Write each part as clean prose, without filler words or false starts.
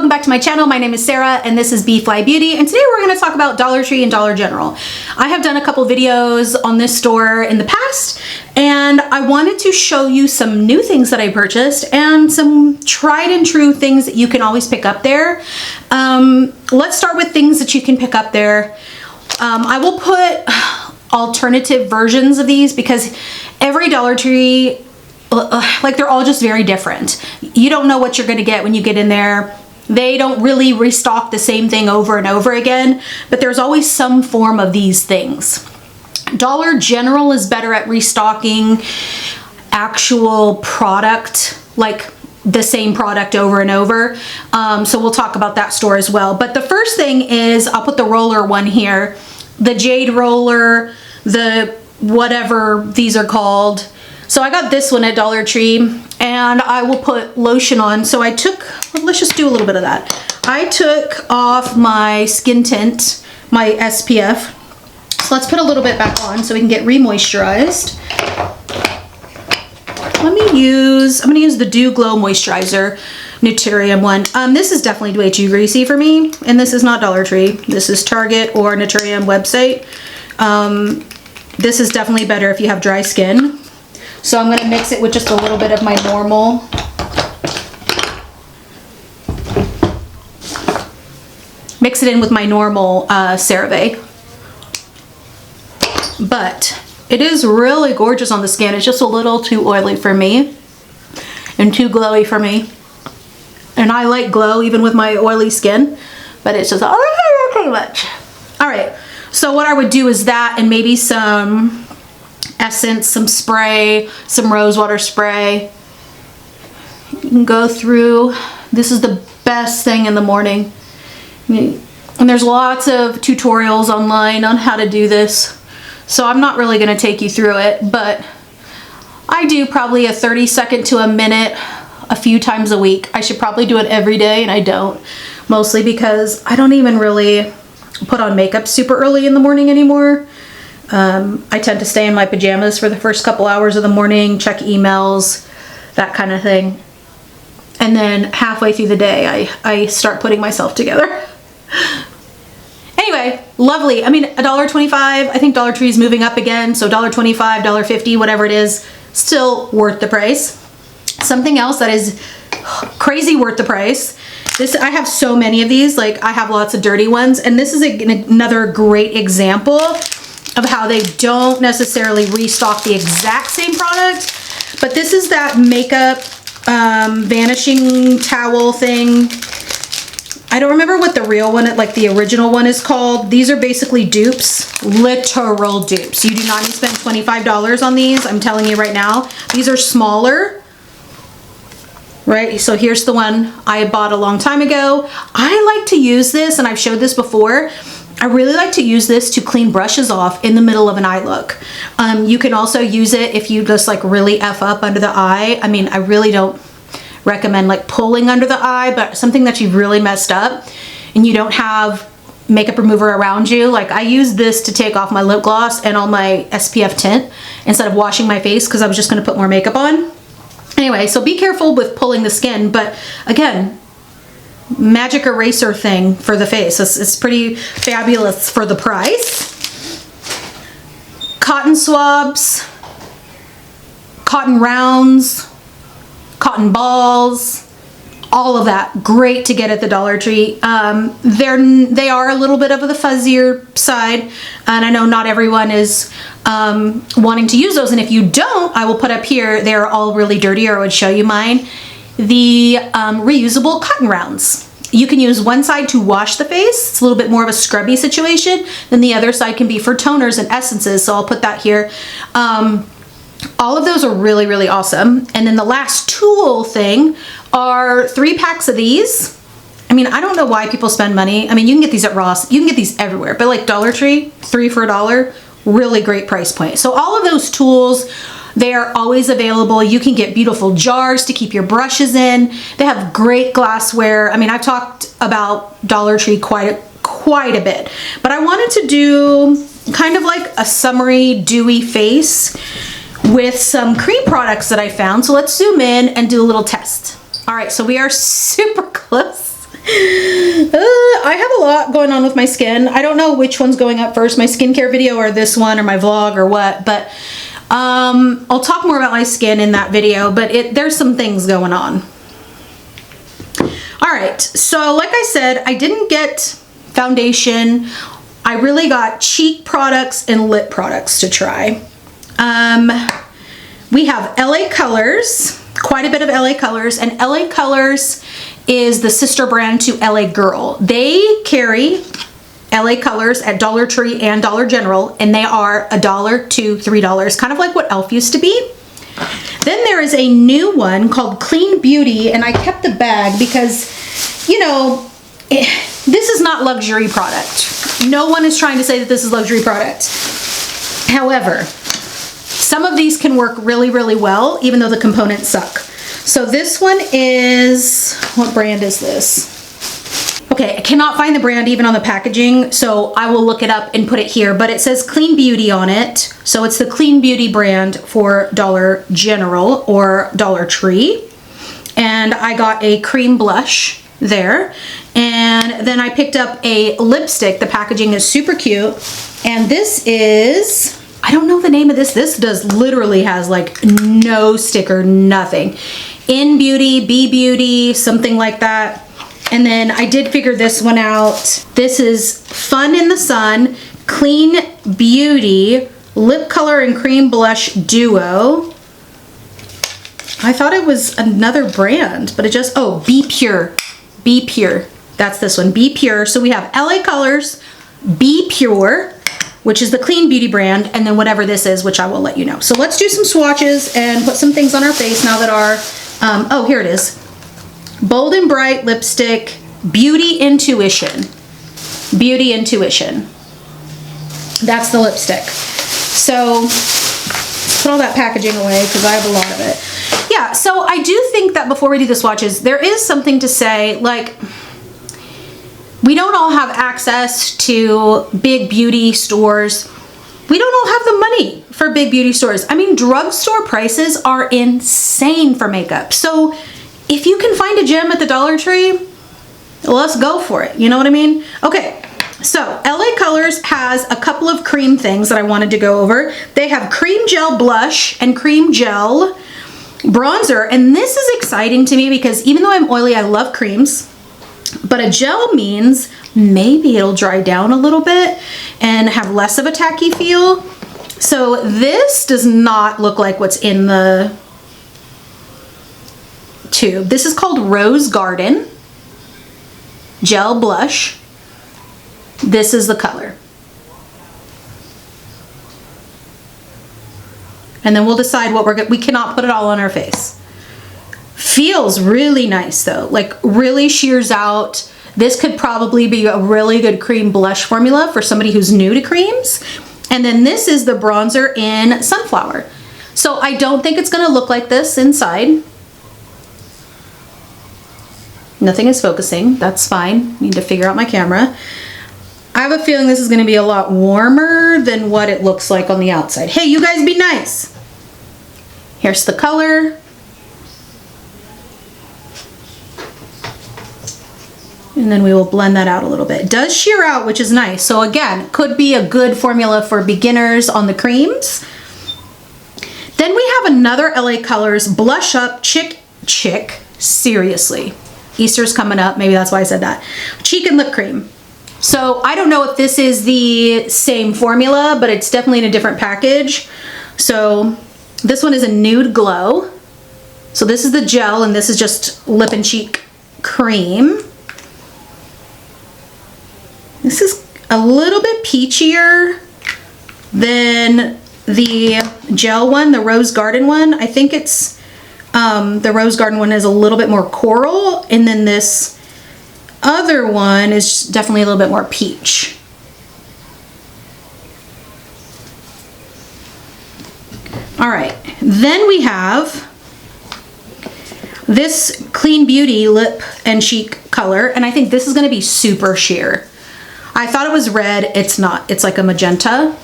welcome back to my channel. My name is Sarah and this is B.fleye Beauty, and today we're going to talk about Dollar Tree and Dollar General. I have done a couple videos on this store in the past and I wanted to show you some new things that I purchased and some tried and true things that you can always pick up there. Let's start with things that you can pick up there. I will put alternative versions of these because every Dollar Tree, like, they're all just very different. You don't know what you're going to get when you get in there. They don't really restock the same thing over and over again, but there's always some form of these things. Dollar General is better at restocking actual product, like the same product over and over. So we'll talk about that store as well. But the first thing is, I'll put the roller one here, the jade roller, the whatever these are called. So I got this one at Dollar Tree and I will put lotion on. So I took, let's just do a little bit of that. I took off my skin tint, my SPF. So let's put a little bit back on so we can get re-moisturized. I'm gonna use the Dew Glow Moisturizer Naturium one. This is definitely way too greasy for me, and this is not Dollar Tree. This is Target or Naturium website. This is definitely better if you have dry skin. So I'm gonna mix it with just a little bit of my normal. Mix it in with my normal CeraVe. But it is really gorgeous on the skin. It's just a little too oily for me and too glowy for me. And I like glow even with my oily skin, but it's just a little too much. All right, so what I would do is that and maybe some essence, some spray, some rose water spray. You can go through. This is the best thing in the morning. And there's lots of tutorials online on how to do this. So I'm not really gonna take you through it, but I do probably a 30-second to a minute a few times a week. I should probably do it every day and I don't. Mostly because I don't even really put on makeup super early in the morning anymore. I tend to stay in my pajamas for the first couple hours of the morning, check emails, that kind of thing. And then halfway through the day, I start putting myself together. Anyway, lovely. I mean, $1.25. I think Dollar Tree is moving up again, so $1.25, $1.50, whatever it is, still worth the price. Something else that is crazy worth the price. I have so many of these. Like, I have lots of dirty ones, and this is another great example of how they don't necessarily restock the exact same product, but this is that makeup vanishing towel thing. I don't remember what the real one, like the original one, is called. These are basically dupes, literal dupes. You do not need to spend $25 on these. I'm telling you right now. These are smaller, right? So here's the one I bought a long time ago. I like to use this, and I've showed this before. I really like to use this to clean brushes off in the middle of an eye look. You can also use it if you just like really F up under the eye. I mean, I really don't recommend like pulling under the eye, but something that you've really messed up and you don't have makeup remover around you. Like, I use this to take off my lip gloss and all my SPF tint instead of washing my face because I was just gonna put more makeup on. Anyway, so be careful with pulling the skin, but again, magic eraser thing for the face. It's pretty fabulous for the price. Cotton swabs, cotton rounds, cotton balls, all of that, great to get at the Dollar Tree. They are a little bit of the fuzzier side, and I know not everyone is wanting to use those, and if you don't, I will put up here, they're all really dirty, or I would show you mine. The reusable cotton rounds. You can use one side to wash the face. It's a little bit more of a scrubby situation. Then the other side can be for toners and essences. So I'll put that here. All of those are really, really awesome. And then the last tool thing are 3 packs of these. I mean, I don't know why people spend money. I mean, you can get these at Ross. You can get these everywhere. But like Dollar Tree, 3 for $1, really great price point. So all of those tools, they are always available. You can get beautiful jars to keep your brushes in. They have great glassware. I mean, I've talked about Dollar Tree quite a bit, but I wanted to do kind of like a summery, dewy face with some cream products that I found. So let's zoom in and do a little test. All right, so we are super close lot going on with my skin. I don't know which one's going up first, my skincare video or this one or my vlog or what, but I'll talk more about my skin in that video, but there's some things going on. All right, so like I said, I didn't get foundation. I really got cheek products and lip products to try. We have LA Colors, quite a bit of LA Colors, and LA Colors is the sister brand to LA Girl. They carry LA Colors at Dollar Tree and Dollar General, and they are $1 to $3, kind of like what e.l.f. used to be. Then there is a new one called Clean Beauty, and I kept the bag because, you know, this is not luxury product. No one is trying to say that this is luxury product. However, some of these can work really, really well, even though the components suck. So this one is, what brand is this? Okay, I cannot find the brand even on the packaging, so I will look it up and put it here, but it says Clean Beauty on it. So it's the Clean Beauty brand for Dollar General or Dollar Tree. And I got a cream blush there. And then I picked up a lipstick. The packaging is super cute. And this is, I don't know the name of this. This literally has like no sticker, nothing. In Beauty, B Beauty, something like that. And then I did figure this one out. This is Fun in the Sun, Clean Beauty, Lip Color and Cream Blush Duo. I thought it was another brand, but it just, oh, Be Pure. Be Pure. That's this one, Be Pure. So we have LA Colors, Be Pure, which is the Clean Beauty brand, and then whatever this is, which I will let you know. So let's do some swatches and put some things on our face now that our, oh, here it is. Bold and Bright Lipstick, Beauty Intuition. Beauty Intuition. That's the lipstick. So let's put all that packaging away because I have a lot of it. Yeah, so I do think that before we do the swatches, there is something to say, like, we don't all have access to big beauty stores. We don't all have the money for big beauty stores. I mean, drugstore prices are insane for makeup. So if you can find a gem at the Dollar Tree, let's go for it. You know what I mean? Okay, so LA Colors has a couple of cream things that I wanted to go over. They have cream gel blush and cream gel bronzer, and this is exciting to me because even though I'm oily, I love creams, but a gel means maybe it'll dry down a little bit and have less of a tacky feel. So this does not look like what's in the tube. This is called Rose Garden Gel Blush. This is the color. And then we'll decide what we cannot put it all on our face. Feels really nice though, like really shears out. This could probably be a really good cream blush formula for somebody who's new to creams. And then this is the bronzer in Sunflower. So I don't think it's gonna look like this inside. Nothing is focusing, that's fine. Need to figure out my camera. I have a feeling this is gonna be a lot warmer than what it looks like on the outside. Hey, you guys be nice. Here's the color. And then we will blend that out a little bit. It does sheer out, which is nice. So again, could be a good formula for beginners on the creams. Then we have another LA Colors Blush Up Chick, seriously. Easter's coming up, maybe that's why I said that. Cheek and lip cream. So I don't know if this is the same formula, but it's definitely in a different package. So this one is a nude glow. So this is the gel and this is just lip and cheek cream. This is a little bit peachier than the gel one, the Rose Garden one. I think it's, the Rose Garden one is a little bit more coral, and then this other one is definitely a little bit more peach. All right, then we have this Clean Beauty lip and cheek color, and I think this is gonna be super sheer. I thought it was red, it's not, it's like a magenta.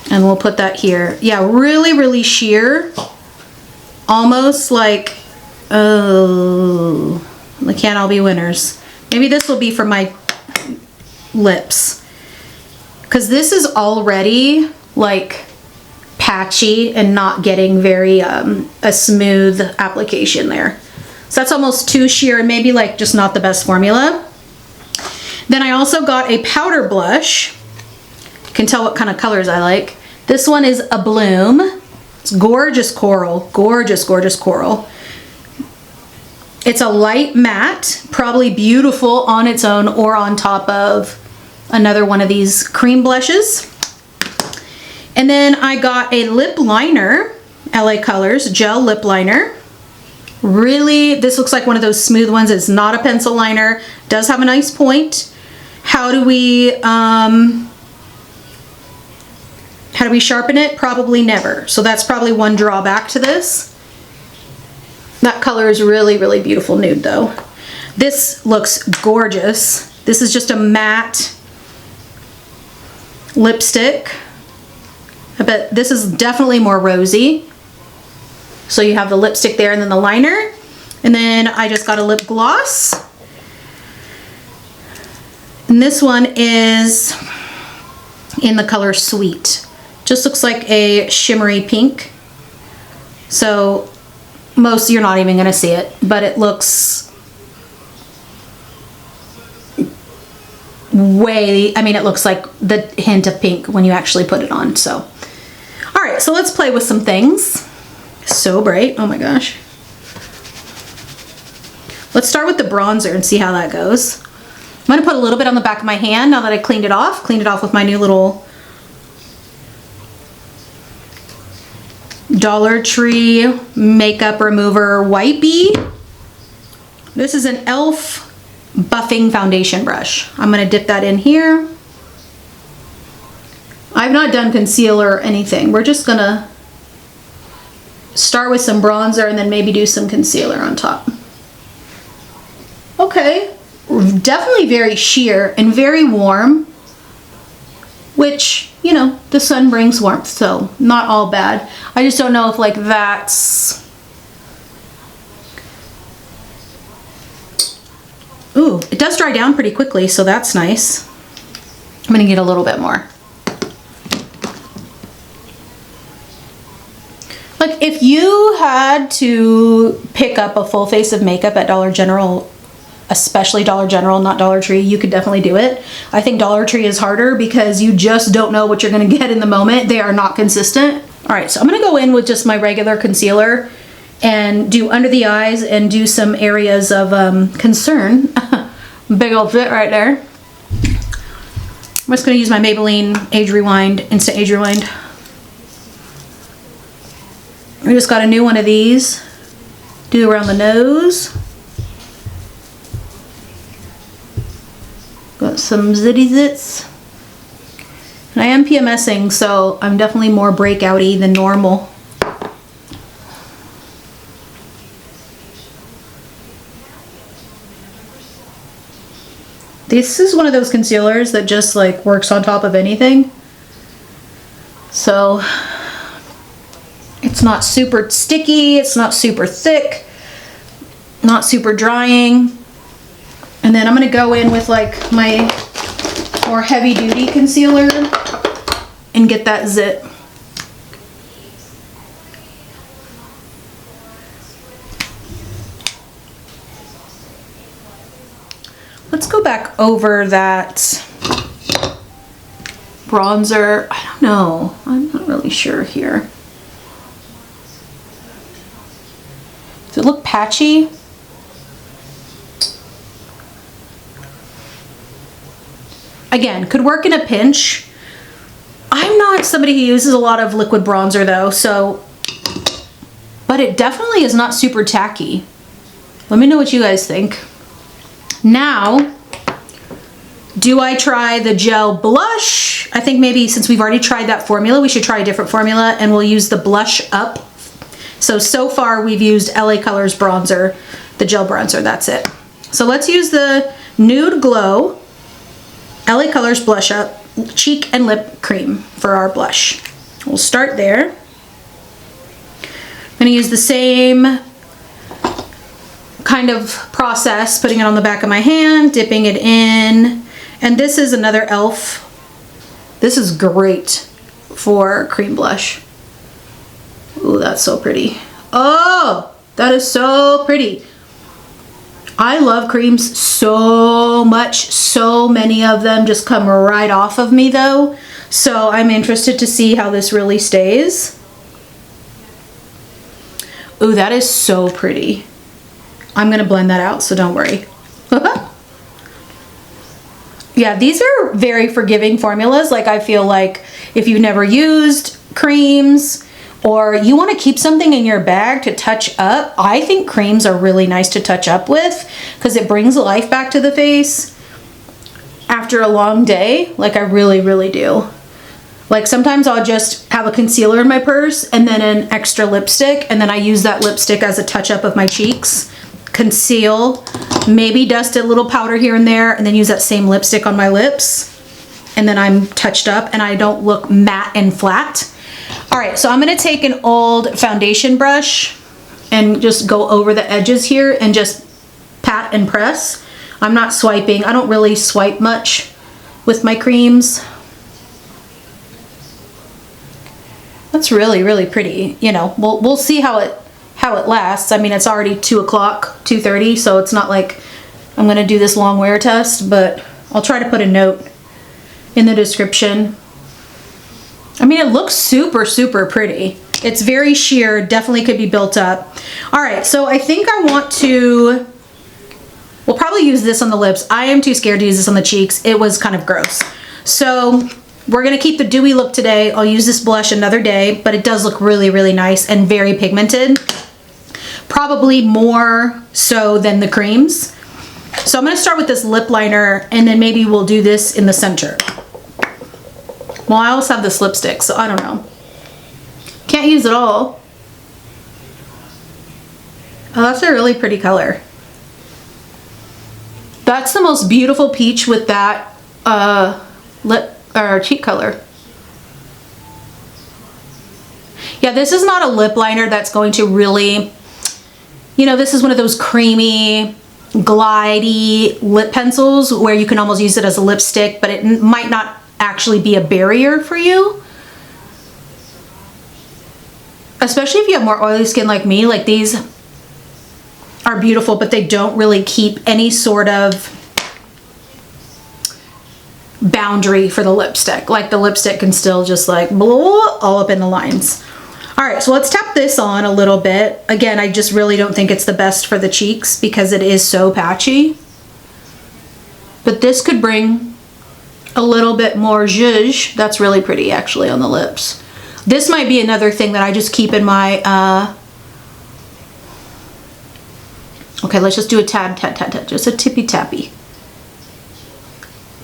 And we'll put that here. Yeah, really, really sheer. Almost like, oh, they can't all be winners. Maybe this will be for my lips, because this is already like patchy and not getting very a smooth application there. So that's almost too sheer and maybe like just not the best formula. Then I also got a powder blush. You can tell what kind of colors I like. This one is a Bloom. It's gorgeous coral, gorgeous, gorgeous coral. It's a light matte, probably beautiful on its own or on top of another one of these cream blushes. And then I got a lip liner, LA Colors gel lip liner. Really, this looks like one of those smooth ones. It's not a pencil liner, does have a nice point. How do we sharpen it? Probably never. So that's probably one drawback to this. That color is really, really beautiful nude though. This looks gorgeous. This is just a matte lipstick. I bet this is definitely more rosy. So you have the lipstick there and then the liner. And then I just got a lip gloss. And this one is in the color Sweet. Just looks like a shimmery pink. So you're not even gonna see it, but it looks it looks like the hint of pink when you actually put it on. So, all right, so let's play with some things. So bright, oh my gosh. Let's start with the bronzer and see how that goes. I'm gonna put a little bit on the back of my hand now that I cleaned it off with my new little Dollar Tree makeup remover wipey. This is an e.l.f. buffing foundation brush. I'm gonna dip that in here. I've not done concealer or anything. We're just gonna start with some bronzer and then maybe do some concealer on top. Okay, definitely very sheer and very warm, which, you know, the sun brings warmth, so not all bad. I just don't know if like that's... Ooh, it does dry down pretty quickly, so that's nice. I'm gonna get a little bit more. Like if you had to pick up a full face of makeup at Dollar General, especially Dollar General, not Dollar Tree, you could definitely do it. I think Dollar Tree is harder because you just don't know what you're gonna get in the moment. They are not consistent. All right, so I'm gonna go in with just my regular concealer and do under the eyes and do some areas of concern. Big old fit right there. I'm just gonna use my Maybelline Age Rewind, Instant Age Rewind. We just got a new one of these. Do around the nose. Got some zitty zits. And I am PMSing, so I'm definitely more breakouty than normal. This is one of those concealers that just like works on top of anything. So it's not super sticky, it's not super thick, not super drying. And then I'm gonna go in with like my more heavy duty concealer and get that zit. Let's go back over that bronzer. I don't know, I'm not really sure here. Does it look patchy? Again, could work in a pinch. I'm not somebody who uses a lot of liquid bronzer though, so, but it definitely is not super tacky. Let me know what you guys think. Now, do I try the gel blush? I think maybe since we've already tried that formula, we should try a different formula and we'll use the blush up. So far we've used LA Colors bronzer, the gel bronzer, that's it. So let's use the Nude Glow LA Colors Blush Up Cheek and Lip Cream for our blush. We'll start there. I'm gonna use the same kind of process, putting it on the back of my hand, dipping it in. And this is another e.l.f. This is great for cream blush. Ooh, that's so pretty. Oh, that is so pretty. I love creams so much. So many of them just come right off of me though. So I'm interested to see how this really stays. Ooh, that is so pretty. I'm gonna blend that out, so don't worry. Yeah, these are very forgiving formulas. Like, I feel like if you've never used creams or you want to keep something in your bag to touch up, I think creams are really nice to touch up with because it brings life back to the face after a long day. Like, I really, really do. Like, sometimes I'll just have a concealer in my purse and then an extra lipstick, and then I use that lipstick as a touch up of my cheeks. Conceal, maybe dust a little powder here and there, and then use that same lipstick on my lips, and then I'm touched up and I don't look matte and flat. All right, so I'm gonna take an old foundation brush and just go over the edges here and just pat and press. I'm not swiping. I don't really swipe much with my creams. That's really, really pretty. You know, we'll see how it lasts. I mean, it's already 2 o'clock, 2:30, so it's not like I'm gonna do this long wear test, but I'll try to put a note in the description. I mean, it looks super, super pretty. It's very sheer, definitely could be built up. All right, so I think I want to, we'll probably use this on the lips. I am too scared to use this on the cheeks. It was kind of gross. So we're gonna keep the dewy look today. I'll use this blush another day, but it does look really, really nice and very pigmented. Probably more so than the creams. So I'm gonna start with this lip liner, and then maybe we'll do this in the center. Well, I also have this lipstick, so I don't know. Can't use it all. Oh, that's a really pretty color. That's the most beautiful peach with that lip or cheek color. Yeah, this is not a lip liner that's going to really, you know, this is one of those creamy, glidey lip pencils where you can almost use it as a lipstick, but it might not actually be a barrier for you. Especially if you have more oily skin like me. Like, these are beautiful, but they don't really keep any sort of boundary for the lipstick. Like, the lipstick can still just like blow all up in the lines. All right, so let's tap this on a little bit. Again, I just really don't think it's the best for the cheeks because it is so patchy. But this could bring a little bit more zhuzh. That's really pretty actually on the lips. This might be another thing that I just keep in my, okay, let's just do a tad, just a tippy tappy.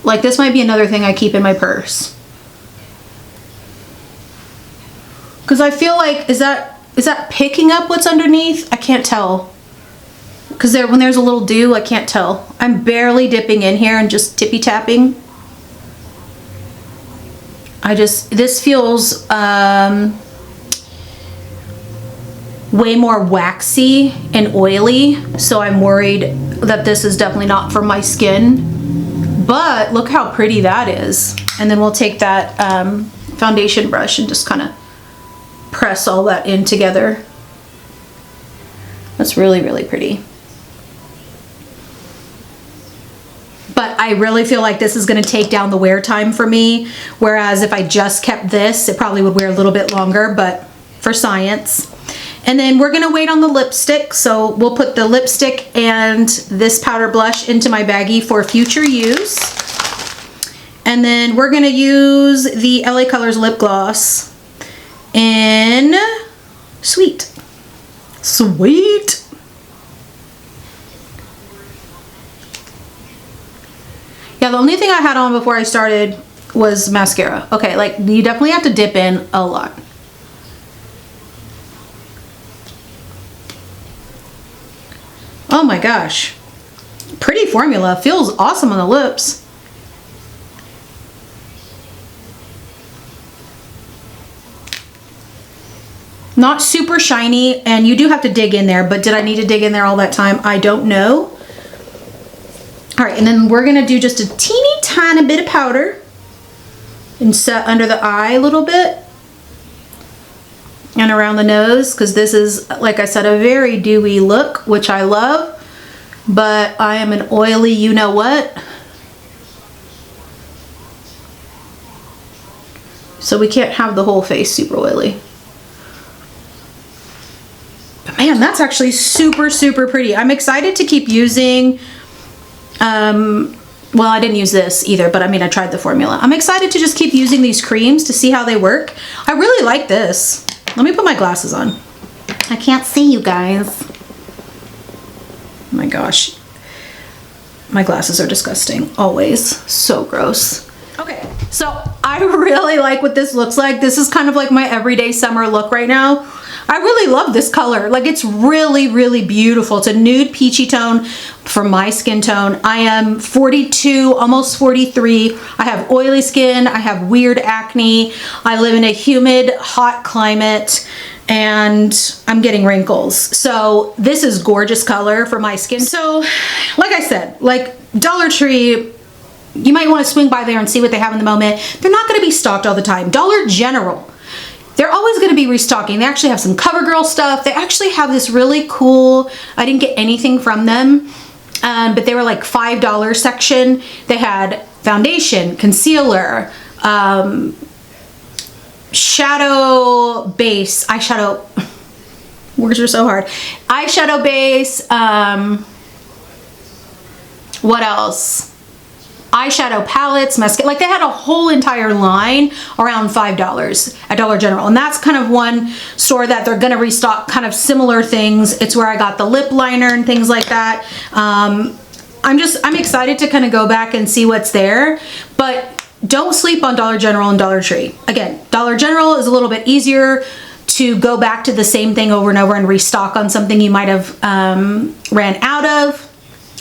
Like, this might be another thing I keep in my purse. Because I feel like, is that picking up what's underneath? I can't tell. Because when there's a little dew, I can't tell. I'm barely dipping in here and just tippy tapping. This feels way more waxy and oily, so I'm worried that this is definitely not for my skin. But look how pretty that is. And then we'll take that foundation brush and just kind of press all that in together. That's really, really pretty. But I really feel like this is going to take down the wear time for me. Whereas if I just kept this, it probably would wear a little bit longer, but for science. And then we're going to wait on the lipstick. So we'll put the lipstick and this powder blush into my baggie for future use. And then we're going to use the LA Colors lip gloss in Sweet. Sweet. Yeah, the only thing I had on before I started was mascara. Okay, like, you definitely have to dip in a lot. Oh my gosh. Pretty formula. Feels awesome on the lips. Not super shiny, and you do have to dig in there, but did I need to dig in there all that time? I don't know. All right, and then we're gonna do just a teeny tiny bit of powder and set under the eye a little bit and around the nose, because this is, like I said, a very dewy look, which I love, but I am an oily you-know-what. So we can't have the whole face super oily. But man, that's actually super, super pretty. I'm excited to keep using, well, I didn't use this either, but I mean, I tried the formula. I'm excited to just keep using these creams to see how they work. I really like this. Let me put my glasses on. I can't see you guys. Oh my gosh. My glasses are disgusting, always. So gross. Okay, so I really like what this looks like. This is kind of like my everyday summer look right now. I really love this color. Like, it's really, really beautiful. It's a nude peachy tone for my skin tone. I am 42, almost 43. I have oily skin. I have weird acne. I live in a humid, hot climate, and I'm getting wrinkles. So this is gorgeous color for my skin. So, like I said, like Dollar Tree, you might want to swing by there and see what they have in the moment. They're not going to be stocked all the time. Dollar General, they're always going to be restocking. They actually have some CoverGirl stuff. They actually have this really cool, I didn't get anything from them, but they were like $5 section. They had foundation, concealer, shadow base, eyeshadow, words are so hard. Eyeshadow base, what else? Eyeshadow palettes, mascara, like they had a whole entire line around $5 at Dollar General. And that's kind of one store that they're gonna restock kind of similar things. It's where I got the lip liner and things like that. I'm excited to kind of go back and see what's there, but don't sleep on Dollar General and Dollar Tree. Again, Dollar General is a little bit easier to go back to the same thing over and over and restock on something you might have ran out of,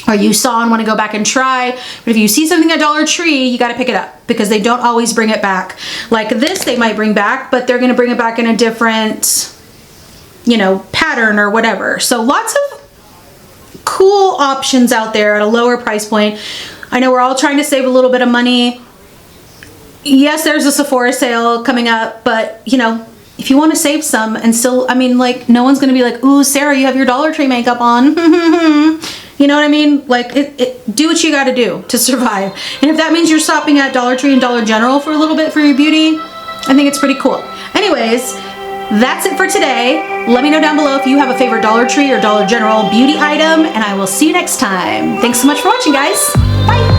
or you saw and want to go back and try. But if you see something at Dollar Tree, you got to pick it up, because they don't always bring it back. Like this, they might bring back, but they're going to bring it back in a different, you know, pattern or whatever. So lots of cool options out there at a lower price point. I know we're all trying to save a little bit of money. Yes, there's a Sephora sale coming up, but you know, if you want to save some and still, I mean, like, no one's going to be like, ooh, Sarah, you have your Dollar Tree makeup on. You know what I mean? Like, do what you got to do to survive. And if that means you're stopping at Dollar Tree and Dollar General for a little bit for your beauty, I think it's pretty cool. Anyways, that's it for today. Let me know down below if you have a favorite Dollar Tree or Dollar General beauty item, and I will see you next time. Thanks so much for watching, guys. Bye.